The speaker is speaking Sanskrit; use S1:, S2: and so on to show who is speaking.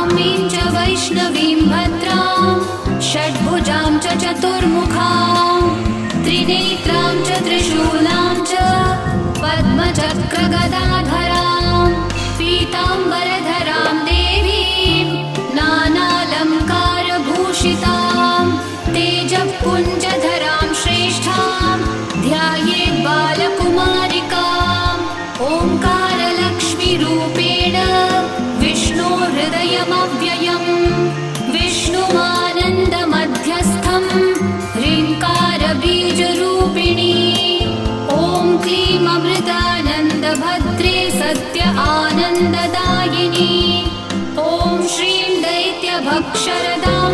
S1: ब्राह्मीं च वैष्णवीं भद्रां षड्भुजां च चतुर्मुखां त्रिनेत्रां च त्रिशूलां च पद्मचक्रगदाधरां पीताम्बरधरां देवीं नानालङ्कारभूषितां तेजःपुञ्जधरां श्रेष्ठां ध्यायेत् बालकुमारिकाम् ओङ्कारलक्ष्मीरूपेण विष्णोर्हृदयमव्ययम् विष्णुमानन्दमध्यस्थं ह्रीङ्कारबीजरूपिणी ॐ क्लीं अमृतानन्दभद्रे सत्य आनन्ददायिनी ॐ श्रीं दैत्यभक्षरदां